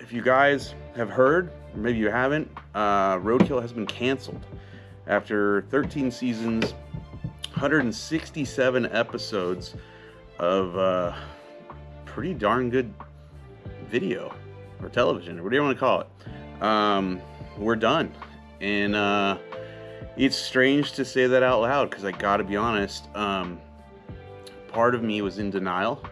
if you guys have heard, or maybe you haven't, Roadkill has been canceled after 13 seasons, 167 episodes of pretty darn good video or television, or whatever you want to call it. We're done. And it's strange to say that out loud, because I gotta be honest, part of me was in denial.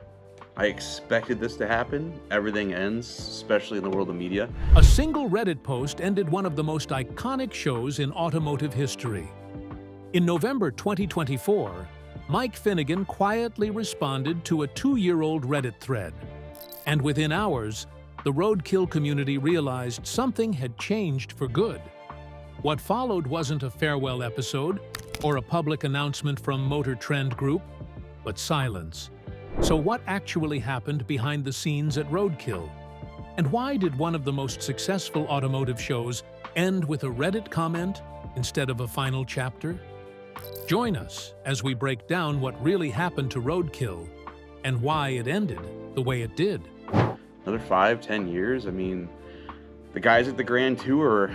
I expected this to happen. Everything ends, especially in the world of media. A single Reddit post ended one of the most iconic shows in automotive history. In November 2024, Mike Finnegan quietly responded to a 2-year-old Reddit thread. And within hours, the Roadkill community realized something had changed for good. What followed wasn't a farewell episode or a public announcement from MotorTrend Group, but silence. So what actually happened behind the scenes at Roadkill? And why did one of the most successful automotive shows end with a Reddit comment instead of a final chapter? Join us as we break down what really happened to Roadkill and why it ended the way it did. Another 5-10 years. I mean, the guys at the Grand Tour,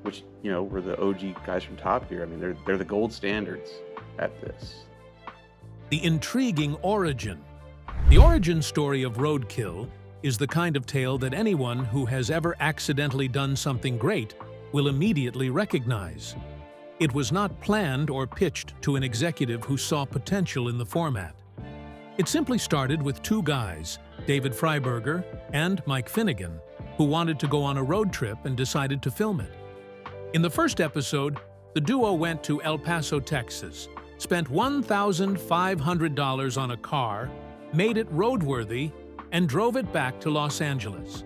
which, you know, were the OG guys from Top Gear, I mean, they're the gold standards at this. The intriguing origin. The origin story of Roadkill is the kind of tale that anyone who has ever accidentally done something great will immediately recognize. It was not planned or pitched to an executive who saw potential in the format. It simply started with 2 guys, David Freiberger and Mike Finnegan, who wanted to go on a road trip and decided to film it. In the first episode, the duo went to El Paso, Texas, spent $1,500 on a car, made it roadworthy, and drove it back to Los Angeles.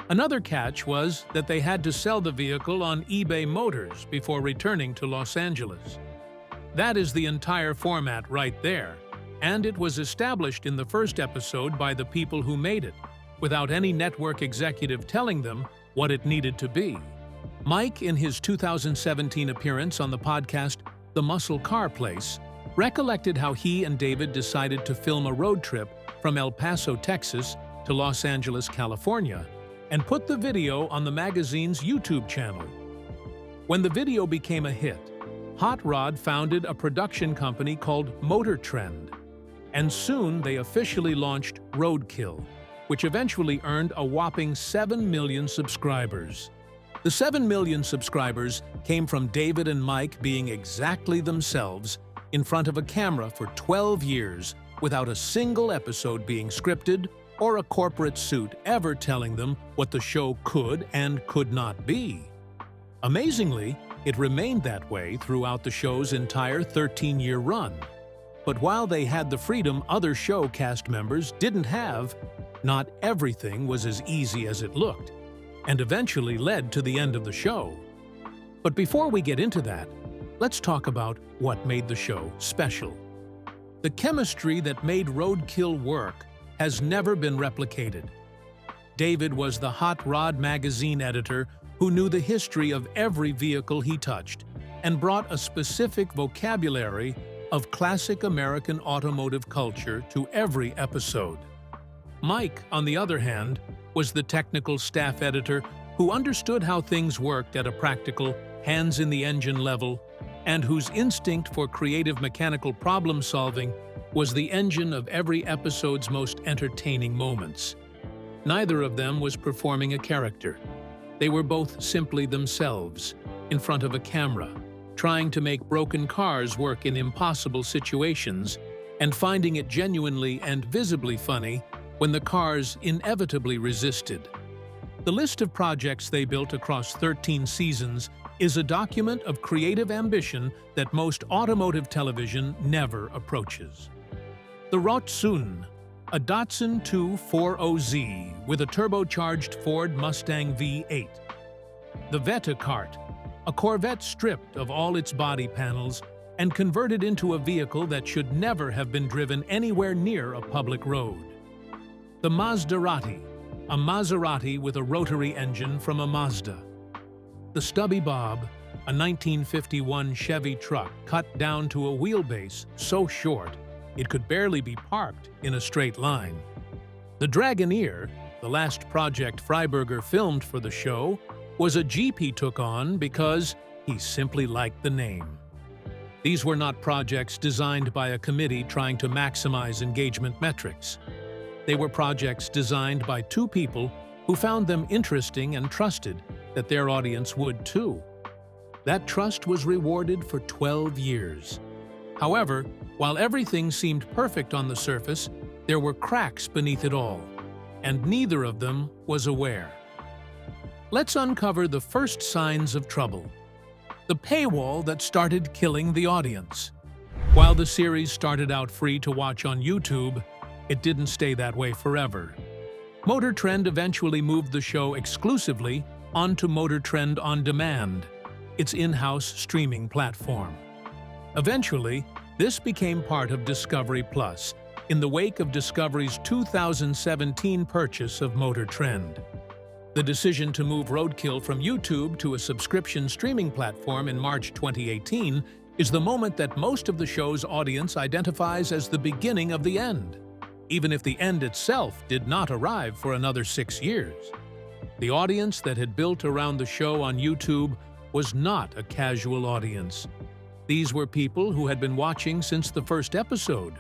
Another catch was that they had to sell the vehicle on eBay Motors before returning to Los Angeles. That is the entire format right there, and it was established in the first episode by the people who made it, without any network executive telling them what it needed to be. Mike, in his 2017 appearance on the podcast The Muscle Car Place, recollected how he and David decided to film a road trip from El Paso, Texas to Los Angeles, California, and put the video on the magazine's YouTube channel. When the video became a hit, Hot Rod founded a production company called MotorTrend, and soon they officially launched Roadkill, which eventually earned a whopping 7 million subscribers. The 7 million subscribers came from David and Mike being exactly themselves in front of a camera for 12 years without a single episode being scripted or a corporate suit ever telling them what the show could and could not be. Amazingly, it remained that way throughout the show's entire 13-year run. But while they had the freedom other show cast members didn't have, not everything was as easy as it looked, and eventually led to the end of the show. But before we get into that, let's talk about what made the show special. The chemistry that made Roadkill work has never been replicated. David was the Hot Rod magazine editor who knew the history of every vehicle he touched and brought a specific vocabulary of classic American automotive culture to every episode. Mike, on the other hand, was the technical staff editor who understood how things worked at a practical, hands-in-the-engine level, and whose instinct for creative mechanical problem-solving was the engine of every episode's most entertaining moments. Neither of them was performing a character. They were both simply themselves, in front of a camera, trying to make broken cars work in impossible situations, and finding it genuinely and visibly funny when the cars inevitably resisted. The list of projects they built across 13 seasons is a document of creative ambition that most automotive television never approaches. The Roadkill, a Datsun 240Z with a turbocharged Ford Mustang V8. The Vetacart, a Corvette stripped of all its body panels and converted into a vehicle that should never have been driven anywhere near a public road. The Maserati, a Maserati with a rotary engine from a Mazda. The Stubby Bob, a 1951 Chevy truck cut down to a wheelbase so short it could barely be parked in a straight line. The Dragoneer, the last project Freiberger filmed for the show, was a Jeep he took on because he simply liked the name. These were not projects designed by a committee trying to maximize engagement metrics. They were projects designed by two people who found them interesting and trusted that their audience would too. That trust was rewarded for 12 years. However, while everything seemed perfect on the surface, there were cracks beneath it all, and neither of them was aware. Let's uncover the first signs of trouble: the paywall that started killing the audience. While the series started out free to watch on YouTube, it didn't stay that way forever. MotorTrend eventually moved the show exclusively onto MotorTrend On Demand, its in-house streaming platform. Eventually, this became part of Discovery Plus, in the wake of Discovery's 2017 purchase of MotorTrend. The decision to move Roadkill from YouTube to a subscription streaming platform in March 2018 is the moment that most of the show's audience identifies as the beginning of the end, even if the end itself did not arrive for another 6 years. The audience that had built around the show on YouTube was not a casual audience. These were people who had been watching since the first episode,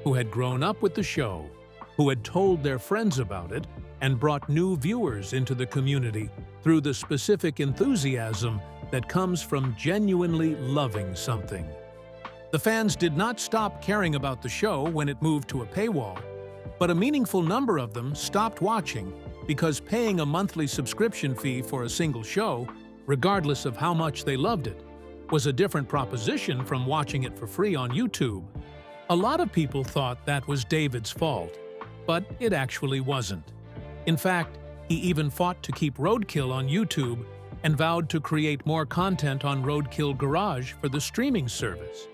who had grown up with the show, who had told their friends about it, and brought new viewers into the community through the specific enthusiasm that comes from genuinely loving something. The fans did not stop caring about the show when it moved to a paywall, but a meaningful number of them stopped watching because paying a monthly subscription fee for a single show, regardless of how much they loved it, was a different proposition from watching it for free on YouTube. A lot of people thought that was David's fault, but it actually wasn't. In fact, he even fought to keep Roadkill on YouTube and vowed to create more content on Roadkill Garage for the streaming service.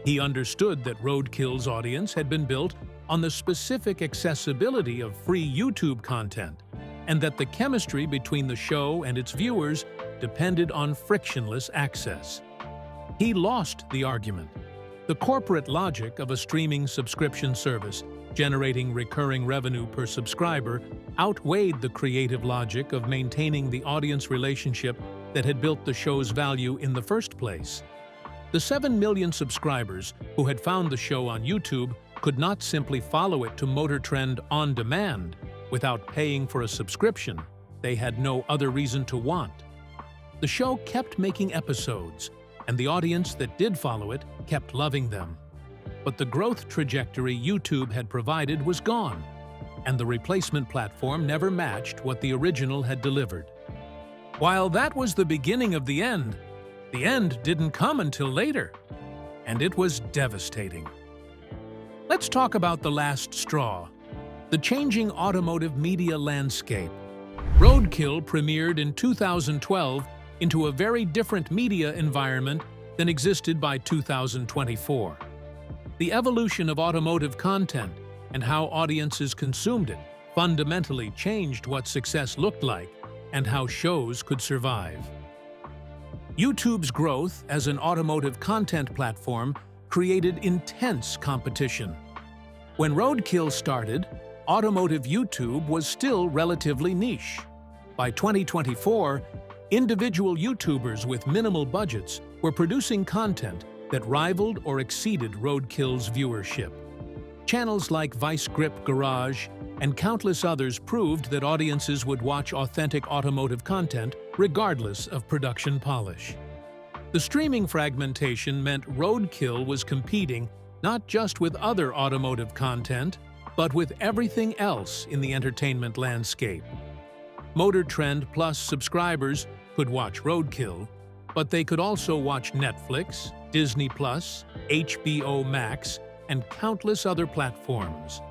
He understood that Roadkill's audience had been built on the specific accessibility of free YouTube content, and that the chemistry between the show and its viewers depended on frictionless access. He lost the argument. The corporate logic of a streaming subscription service generating recurring revenue per subscriber outweighed the creative logic of maintaining the audience relationship that had built the show's value in the first place. The 7 million subscribers who had found the show on YouTube could not simply follow it to MotorTrend On Demand without paying for a subscription they had no other reason to want. The show kept making episodes, and the audience that did follow it kept loving them. But the growth trajectory YouTube had provided was gone, and the replacement platform never matched what the original had delivered. While that was the beginning of the end didn't come until later, and it was devastating. Let's talk about the last straw: the changing automotive media landscape. Roadkill premiered in 2012 into a very different media environment than existed by 2024. The evolution of automotive content and how audiences consumed it fundamentally changed what success looked like and how shows could survive. YouTube's growth as an automotive content platform created intense competition. When Roadkill started, automotive YouTube was still relatively niche. By 2024, individual YouTubers with minimal budgets were producing content that rivaled or exceeded Roadkill's viewership. Channels like Vice Grip Garage and countless others proved that audiences would watch authentic automotive content regardless of production polish. The streaming fragmentation meant Roadkill was competing not just with other automotive content, but with everything else in the entertainment landscape. MotorTrend Plus subscribers could watch Roadkill, but they could also watch Netflix, Disney+, HBO Max, and countless other platforms.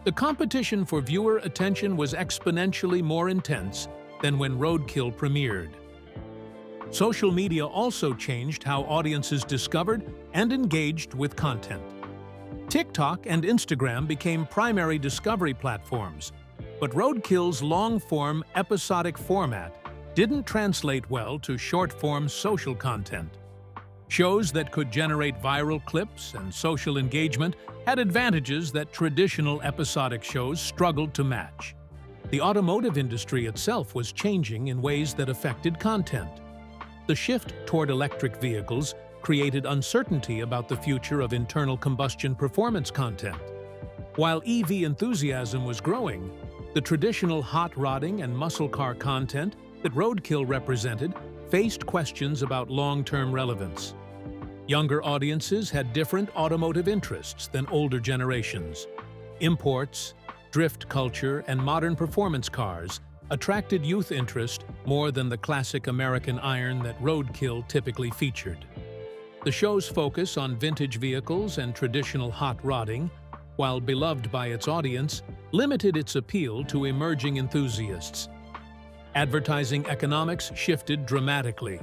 The competition for viewer attention was exponentially more intense than when Roadkill premiered. Social media also changed how audiences discovered and engaged with content. TikTok and Instagram became primary discovery platforms, but Roadkill's long-form episodic format didn't translate well to short-form social content. Shows that could generate viral clips and social engagement had advantages that traditional episodic shows struggled to match. The automotive industry itself was changing in ways that affected content. The shift toward electric vehicles created uncertainty about the future of internal combustion performance content. While EV enthusiasm was growing, the traditional hot rodding and muscle car content that Roadkill represented faced questions about long-term relevance. Younger audiences had different automotive interests than older generations. Imports, drift culture, and modern performance cars attracted youth interest more than the classic American iron that Roadkill typically featured. The show's focus on vintage vehicles and traditional hot rodding, while beloved by its audience, limited its appeal to emerging enthusiasts. Advertising economics shifted dramatically.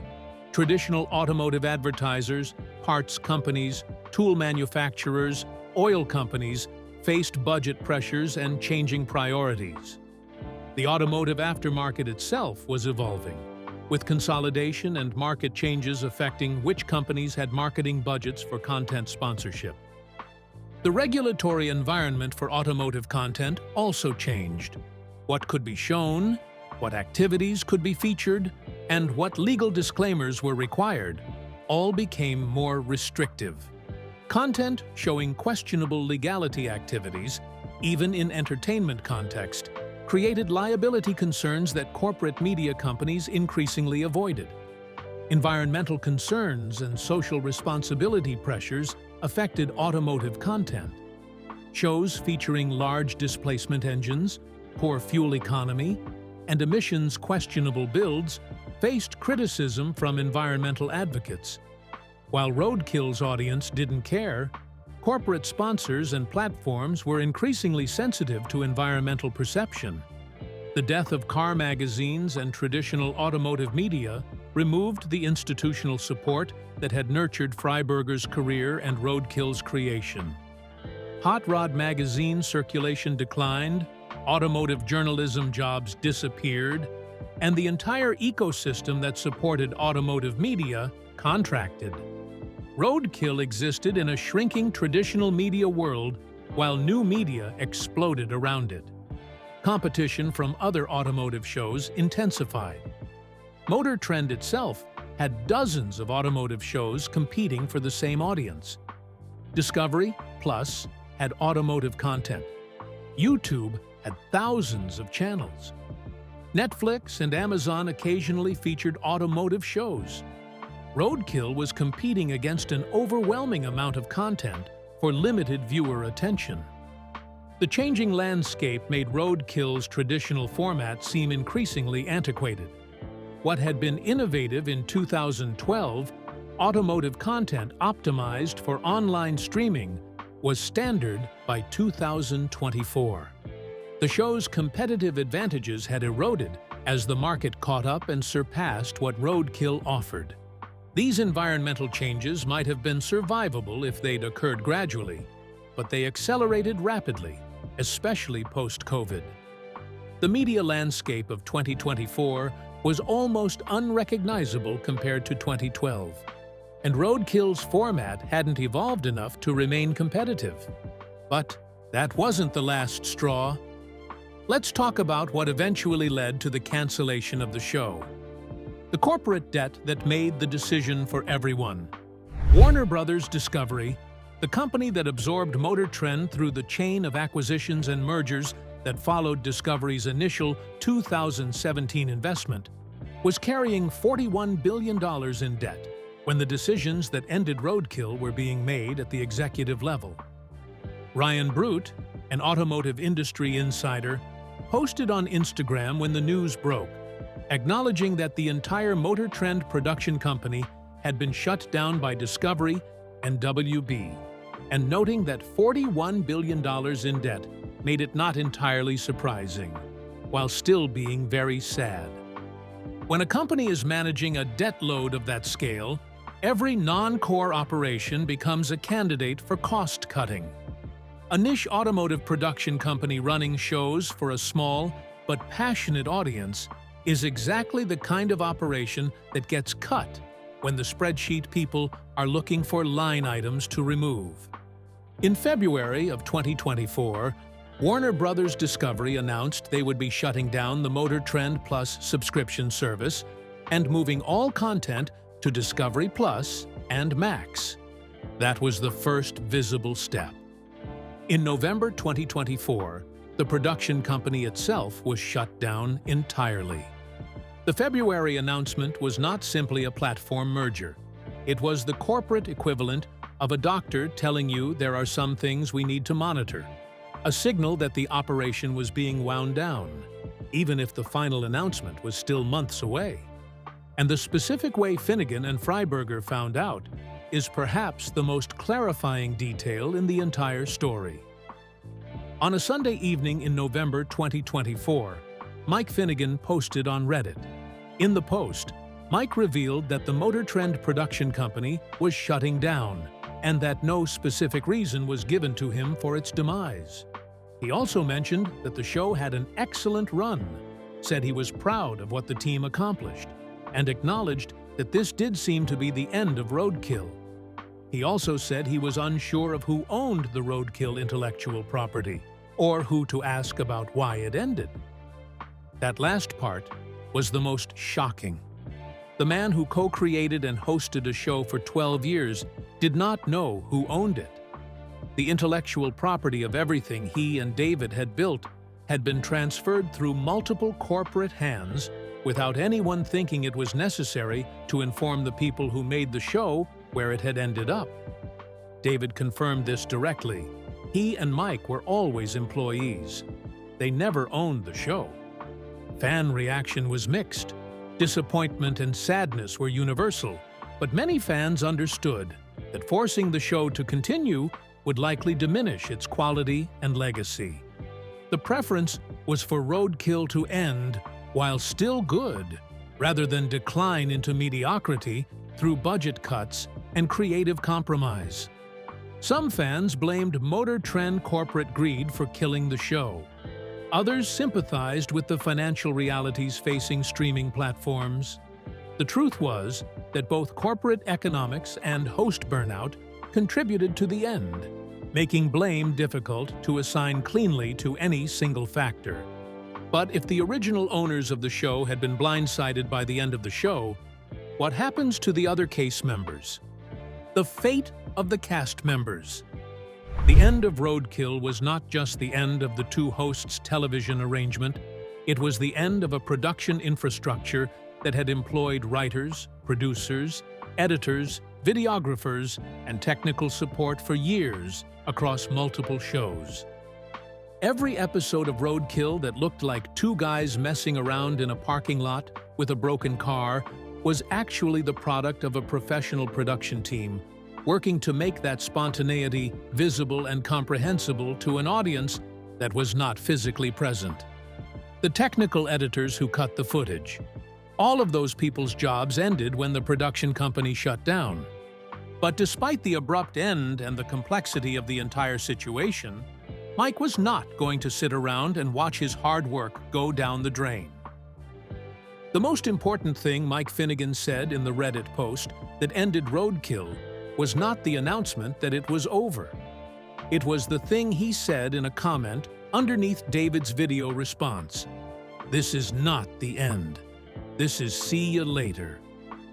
Traditional automotive advertisers, parts companies, tool manufacturers, oil companies faced budget pressures and changing priorities. The automotive aftermarket itself was evolving, with consolidation and market changes affecting which companies had marketing budgets for content sponsorship. The regulatory environment for automotive content also changed. What could be shown, what activities could be featured, and what legal disclaimers were required all became more restrictive. Content showing questionable legality activities, even in entertainment context, created liability concerns that corporate media companies increasingly avoided. Environmental concerns and social responsibility pressures affected automotive content. Shows featuring large displacement engines, poor fuel economy, and emissions questionable builds faced criticism from environmental advocates. While Roadkill's audience didn't care, corporate sponsors and platforms were increasingly sensitive to environmental perception. The death of car magazines and traditional automotive media removed the institutional support that had nurtured Freiberger's career and Roadkill's creation. Hot Rod magazine circulation declined, automotive journalism jobs disappeared, and the entire ecosystem that supported automotive media contracted. Roadkill existed in a shrinking traditional media world while new media exploded around it. Competition from other automotive shows intensified. MotorTrend itself had dozens of automotive shows competing for the same audience. Discovery Plus had automotive content. YouTube had thousands of channels. Netflix and Amazon occasionally featured automotive shows. Roadkill was competing against an overwhelming amount of content for limited viewer attention. The changing landscape made Roadkill's traditional format seem increasingly antiquated. What had been innovative in 2012, automotive content optimized for online streaming, was standard by 2024. The show's competitive advantages had eroded as the market caught up and surpassed what Roadkill offered. These environmental changes might have been survivable if they'd occurred gradually, but they accelerated rapidly, especially post-COVID. The media landscape of 2024 was almost unrecognizable compared to 2012, and Roadkill's format hadn't evolved enough to remain competitive. But that wasn't the last straw. Let's talk about what eventually led to the cancellation of the show. The corporate debt that made the decision for everyone. Warner Brothers Discovery, the company that absorbed MotorTrend through the chain of acquisitions and mergers that followed Discovery's initial 2017 investment, was carrying $41 billion in debt when the decisions that ended Roadkill were being made at the executive level. Ryan Brute, an automotive industry insider, posted on Instagram when the news broke, acknowledging that the entire MotorTrend production company had been shut down by Discovery and WB, and noting that $41 billion in debt made it not entirely surprising, while still being very sad. When a company is managing a debt load of that scale, every non-core operation becomes a candidate for cost-cutting. A niche automotive production company running shows for a small but passionate audience is exactly the kind of operation that gets cut when the spreadsheet people are looking for line items to remove. In February of 2024, Warner Brothers Discovery announced they would be shutting down the MotorTrend Plus subscription service and moving all content to Discovery Plus and Max. That was the first visible step. In November 2024, the production company itself was shut down entirely. The February announcement was not simply a platform merger. It was the corporate equivalent of a doctor telling you there are some things we need to monitor, a signal that the operation was being wound down, even if the final announcement was still months away. And the specific way Finnegan and Freiberger found out is perhaps the most clarifying detail in the entire story. On a Sunday evening in November 2024, Mike Finnegan posted on Reddit. In the post, Mike revealed that the MotorTrend production company was shutting down and that no specific reason was given to him for its demise. He also mentioned that the show had an excellent run, said he was proud of what the team accomplished, and acknowledged that this did seem to be the end of Roadkill. He also said he was unsure of who owned the Roadkill intellectual property, or who to ask about why it ended. That last part was the most shocking. The man who co-created and hosted a show for 12 years did not know who owned it. The intellectual property of everything he and David had built had been transferred through multiple corporate hands without anyone thinking it was necessary to inform the people who made the show where it had ended up. David confirmed this directly. He and Mike were always employees. They never owned the show. Fan reaction was mixed. Disappointment and sadness were universal, but many fans understood that forcing the show to continue would likely diminish its quality and legacy. The preference was for Roadkill to end while still good, rather than decline into mediocrity through budget cuts and creative compromise. Some fans blamed MotorTrend corporate greed for killing the show. Others sympathized with the financial realities facing streaming platforms. The truth was that both corporate economics and host burnout contributed to the end, making blame difficult to assign cleanly to any single factor. But if the original owners of the show had been blindsided by the end of the show, what happens to the other cast members? The fate of the cast members. The end of Roadkill was not just the end of the two hosts' television arrangement, it was the end of a production infrastructure that had employed writers, producers, editors, videographers, and technical support for years across multiple shows. Every episode of Roadkill that looked like two guys messing around in a parking lot with a broken car was actually the product of a professional production team working to make that spontaneity visible and comprehensible to an audience that was not physically present. The technical editors who cut the footage. All of those people's jobs ended when the production company shut down. But despite the abrupt end and the complexity of the entire situation, Mike was not going to sit around and watch his hard work go down the drain. The most important thing Mike Finnegan said in the Reddit post that ended Roadkill was not the announcement that it was over. It was the thing he said in a comment underneath David's video response. "This is not the end. This is see you later.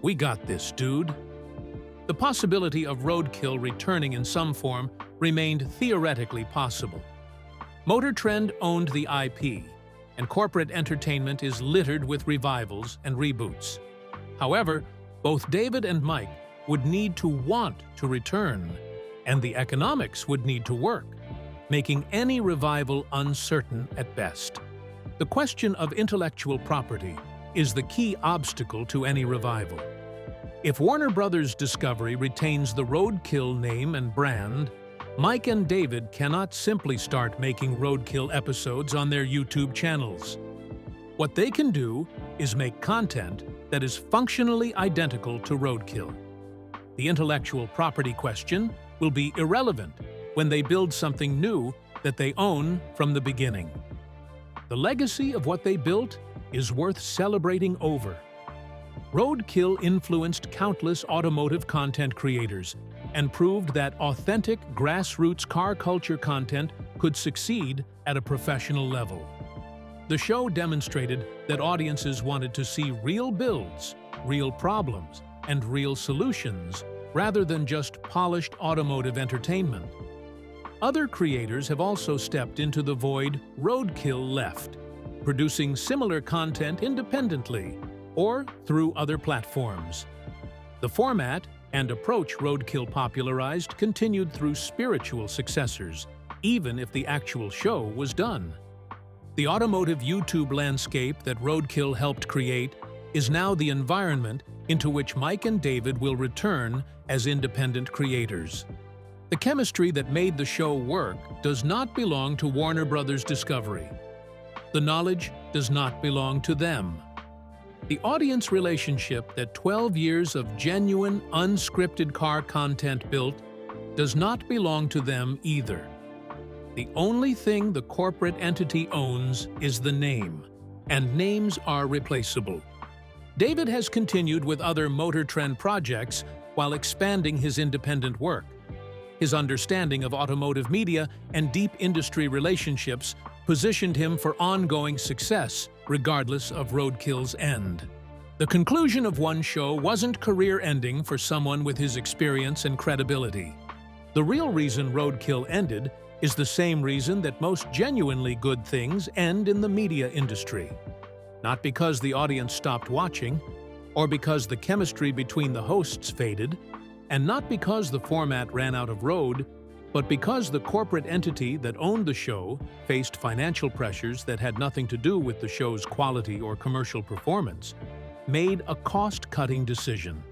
We got this, dude." The possibility of Roadkill returning in some form remained theoretically possible. MotorTrend owned the IP, and corporate entertainment is littered with revivals and reboots. However, both David and Mike would need to want to return, and the economics would need to work, making any revival uncertain at best. The question of intellectual property is the key obstacle to any revival. If Warner Brothers Discovery retains the Roadkill name and brand, Mike and David cannot simply start making Roadkill episodes on their YouTube channels. What they can do is make content that is functionally identical to Roadkill. The intellectual property question will be irrelevant when they build something new that they own from the beginning. The legacy of what they built is worth celebrating over. Roadkill influenced countless automotive content creators and proved that authentic grassroots car culture content could succeed at a professional level. The show demonstrated that audiences wanted to see real builds, real problems, and real solutions, rather than just polished automotive entertainment. Other creators have also stepped into the void Roadkill left, producing similar content independently or through other platforms. The format and approach Roadkill popularized continued through spiritual successors, even if the actual show was done. The automotive YouTube landscape that Roadkill helped create is now the environment into which Mike and David will return as independent creators. The chemistry that made the show work does not belong to Warner Brothers Discovery. The knowledge does not belong to them. The audience relationship that 12 years of genuine, unscripted car content built does not belong to them either. The only thing the corporate entity owns is the name, and names are replaceable. David has continued with other MotorTrend projects while expanding his independent work. His understanding of automotive media and deep industry relationships positioned him for ongoing success, regardless of Roadkill's end. The conclusion of one show wasn't career-ending for someone with his experience and credibility. The real reason Roadkill ended is the same reason that most genuinely good things end in the media industry. Not because the audience stopped watching, or because the chemistry between the hosts faded, and not because the format ran out of road, but because the corporate entity that owned the show faced financial pressures that had nothing to do with the show's quality or commercial performance, made a cost-cutting decision,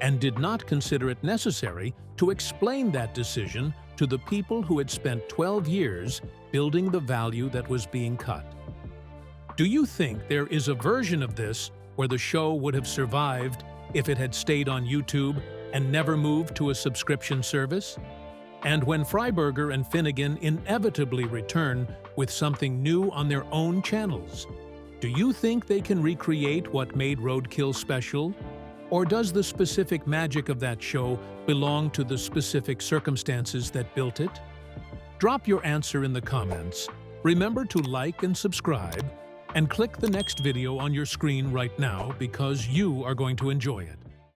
and did not consider it necessary to explain that decision to the people who had spent 12 years building the value that was being cut. Do you think there is a version of this where the show would have survived if it had stayed on YouTube and never moved to a subscription service? And when Freiberger and Finnegan inevitably return with something new on their own channels, do you think they can recreate what made Roadkill special? Or does the specific magic of that show belong to the specific circumstances that built it? Drop your answer in the comments. Remember to like and subscribe, and click the next video on your screen right now because you are going to enjoy it.